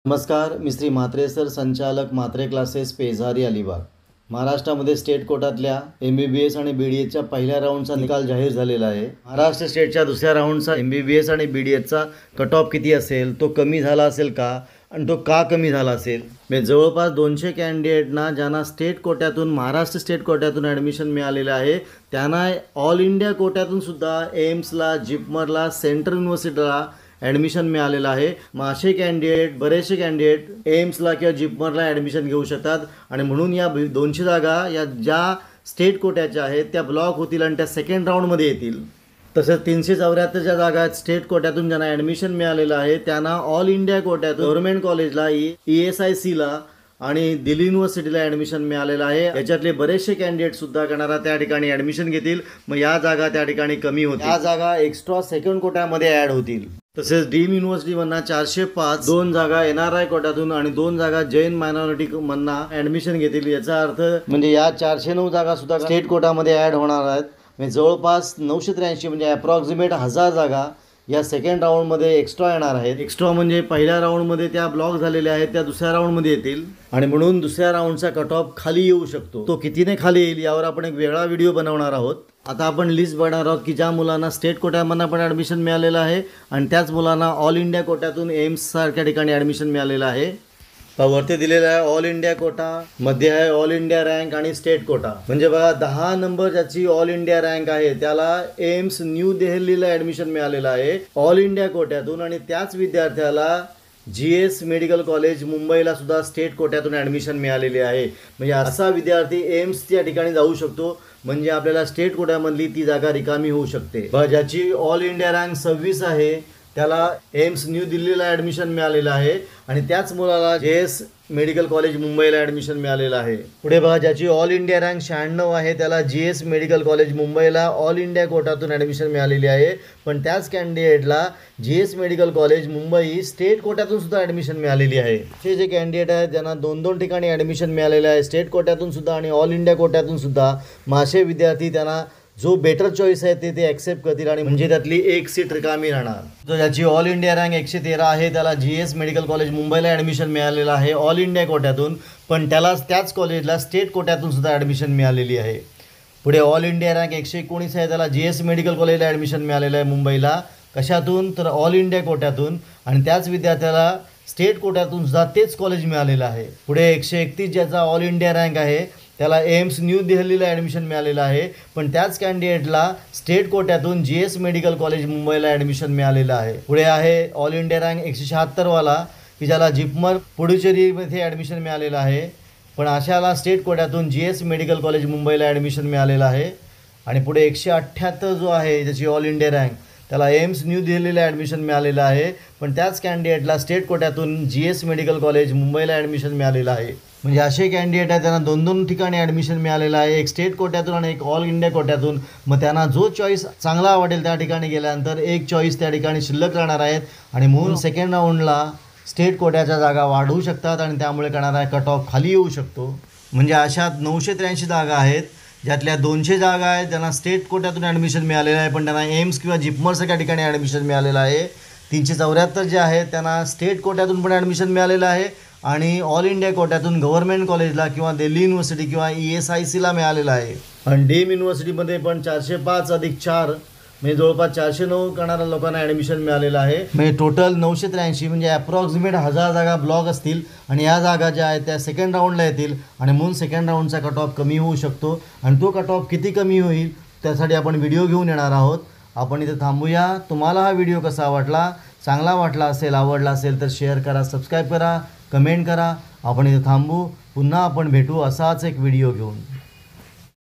नमस्कार, मी श्री म्हात्रे सर, संचालक म्हात्रे क्लासेस, पेझारी, अलिबाग. महाराष्ट्रामध्ये स्टेट कोटातल्या MBBS आणि BDSच्या पहिल्या राऊंडचा निकाल जाहीर झालेला आहे. महाराष्ट्र स्टेटच्या दुसऱ्या राऊंडचा MBBS आणि BDSचा कट ऑफ किती असेल, तो कमी झाला असेल का आणि तो का कमी झाला असेल. म्हणजे जवळपास 200 कॅन्डिडेटना ज्यांना स्टेट कोट्यातून, महाराष्ट्र स्टेट कोट्यातून ॲडमिशन मिळालेलं आहे, त्यांना ऑल इंडिया कोट्यातून सुद्धा एम्सला, जिपमरला, सेंट्रल युनिव्हर्सिटीला ॲडमिशन मिळालेलं आहे. मग असे कॅन्डिडेट, बरेचसे कॅन्डिडेट एम्सला किंवा जिपमरला ॲडमिशन घेऊ शकतात आणि म्हणून या 200 जागा या ज्या स्टेट कोट्याच्या आहेत त्या ब्लॉक होतील आणि त्या सेकंड राऊंडमध्ये येतील. तसंच 374 ज्या जागा आहेत स्टेट कोट्यातून ज्यांना ॲडमिशन मिळालेलं आहे त्यांना ऑल इंडिया कोट्यातून गव्हर्नमेंट कॉलेजला, ESICला आणि दिल्ली युनिव्हर्सिटीला ॲडमिशन मिळालेलं आहे. याच्यातले बरेचसे कॅन्डिडेटसुद्धा करणारा त्या ठिकाणी ॲडमिशन घेतील. मग या जागा त्या ठिकाणी कमी होतील, या जागा एक्स्ट्रा सेकंड कोट्यामध्ये ॲड होतील. तसेच डीम युनिव्हर्सिटीमधनं 405 2 जागा NRI कोट्यातून आणि 2 जागा जैन मायनॉरिटी मधनं ॲडमिशन घेतील. याचा अर्थ म्हणजे या 409 जागा सुद्धा स्टेट कोटामध्ये ॲड होणार आहेत. म्हणजे जवळपास 983 म्हणजे अप्रॉक्सिमेट 1000 जागा या सेकंड राऊंडमध्ये एक्स्ट्रा येणार आहेत. एक्स्ट्रा म्हणजे पहिल्या राऊंडमध्ये त्या ब्लॉक झालेल्या आहेत त्या दुसऱ्या राऊंडमध्ये येतील आणि म्हणून दुसऱ्या राऊंडचा कट ऑफ खाली येऊ शकतो. तो कितीने खाली येईल यावर आपण एक वेगळा व्हिडिओ बनवणार आहोत. आता आपण लिस्ट बघणार आहोत की ज्या मुलांना स्टेट कोट्यामधनं पण ॲडमिशन मिळालेलं आहे आणि त्याच मुलांना ऑल इंडिया कोट्यातून एम्स सारख्या ठिकाणी ॲडमिशन मिळालेलं आहे. वरती दिलेला आहे ऑल इंडिया कोटा, मध्ये आहे ऑल इंडिया रँक आणि स्टेट कोटा. म्हणजे बघा 10 नंबर ज्याची ऑल इंडिया रँक आहे त्याला एम्स न्यू दिल्लीला ॲडमिशन मिळालेलं आहे ऑल इंडिया कोट्यातून आणि त्याच विद्यार्थ्याला GS मेडिकल कॉलेज मुंबईला सुद्धा स्टेट कोट्यातून ॲडमिशन मिळालेली आहे. म्हणजे असा विद्यार्थी एम्सच्या ठिकाणी जाऊ शकतो. म्हणजे आपल्याला स्टेट कोट्यामधली ती जागा रिकामी होऊ शकते. ज्याची ऑल इंडिया रँक 26 आहे त्याला एम्स न्यू दिल्लीला ॲडमिशन मिळालेलं आहे आणि त्याच मुलाला GS मेडिकल कॉलेज मुंबईला ॲडमिशन मिळालेलं आहे. पुढे बघा ज्याची ऑल इंडिया रँक 96 आहे त्याला GS मेडिकल कॉलेज मुंबईला ऑल इंडिया कोटातून ॲडमिशन मिळालेली आहे. पण त्याच कॅन्डिडेटला GS medical college Mumbai state कोट्यातून सुद्धा ॲडमिशन मिळालेली आहे. हे जे कॅन्डिडेट आहेत ज्यांना 2-2 ठिकाणी ॲडमिशन मिळालेलं आहे स्टेट कोट्यातून सुद्धा आणि ऑल इंडिया कोट्यातून सुद्धा, मग असे विद्यार्थी त्यांना जो बेटर चॉईस आहे ते ॲक्सेप्ट करतील आणि म्हणजे त्यातली एक सीट रिकामी राहणार. जो ज्याची ऑल इंडिया रँक 113 आहे त्याला GS मेडिकल कॉलेज मुंबईला ॲडमिशन मिळालेलं आहे ऑल इंडिया कोट्यातून, पण त्याला त्याच कॉलेजला स्टेट कोट्यातून सुद्धा ॲडमिशन मिळालेली आहे. पुढे ऑल इंडिया रँक 119 आहे त्याला GS मेडिकल कॉलेजला ॲडमिशन मिळालेलं आहे मुंबईला. कशातून तर ऑल इंडिया कोट्यातून आणि त्याच विद्यार्थ्याला स्टेट कोट्यातून सुद्धा तेच कॉलेज मिळालेलं आहे. पुढे 131 ज्याचा ऑल इंडिया रँक आहे त्याला एम्स न्यू दिल्लीला ॲडमिशन मिळालेलं आहे, पण त्याच कॅन्डिडेटला स्टेट कोट्यातून GS मेडिकल कॉलेज मुंबईला ॲडमिशन मिळालेलं आहे. पुढे आहे ऑल इंडिया रँक 176 वाला की ज्याला जिपमर पुडुचेरीमध्ये ॲडमिशन मिळालेलं आहे, पण अशाला स्टेट कोट्यातून GS मेडिकल कॉलेज मुंबईला ॲडमिशन मिळालेलं आहे. आणि पुढे 178 जो आहे ज्याची ऑल इंडिया रँक त्याला एम्स न्यू दिल्लीला ॲडमिशन मिळालेलं आहे, पण त्याच कॅन्डिडेटला स्टेट कोट्यातून GS मेडिकल कॉलेज मुंबईला ॲडमिशन मिळालेलं आहे. म्हणजे असे कॅन्डिडेट आहेत त्यांना 2-2 ठिकाणी ॲडमिशन मिळालेलं आहे, एक स्टेट कोट्यातून आणि एक ऑल इंडिया कोट्यातून. मग त्यांना जो चॉईस चांगला आवडेल त्या ठिकाणी गेल्यानंतर एक चॉईस त्या ठिकाणी शिल्लक राहणार आहेत आणि म्हणून सेकंड राऊंडला स्टेट कोट्याच्या जागा वाढवू शकतात आणि त्यामुळे करणारा कट ऑफ खाली येऊ शकतो. म्हणजे अशा 983 जागा आहेत ज्यातल्या 200 जागा आहेत ज्यांना स्टेट कोट्यातून ॲडमिशन मिळालेलं आहे पण त्यांना एम्स किंवा जिपमरसारख्या ठिकाणी ॲडमिशन मिळालेलं आहे. 374 जे आहेत त्यांना स्टेट कोट्यातून पण ॲडमिशन मिळालेलं आहे आणि ऑल इंडिया कोट्यातून गव्हर्नमेंट कॉलेजला किंवा दिल्ली युनिव्हर्सिटी किंवा ESICला मिळालेलं आहे. आणि डीम युनिव्हर्सिटीमध्ये पण 405 अधिक 4 म्हणजे जवळपास 409 करणाऱ्या लोकांना ॲडमिशन मिळालेलं आहे. म्हणजे टोटल 983 म्हणजे अप्रॉक्सिमेट 1000 जागा ब्लॉक असतील आणि या जागा ज्या आहेत त्या सेकंड राऊंडला येतील आणि म्हणून सेकंड राऊंडचा कट ऑफ कमी होऊ शकतो. आणि तो कट ऑफ किती कमी होईल त्यासाठी आपण व्हिडिओ घेऊन येणार आहोत. आपण इथे थांबूया. तुम्हाला हा व्हिडिओ कसा वाटला, चांगला वाटला असेल, आवडला असेल तर शेअर करा, सबस्क्राईब करा, कमेंट करा. आपण इथे थांबू, पुन्हा आपण भेटू असाच एक व्हिडिओ घेऊन.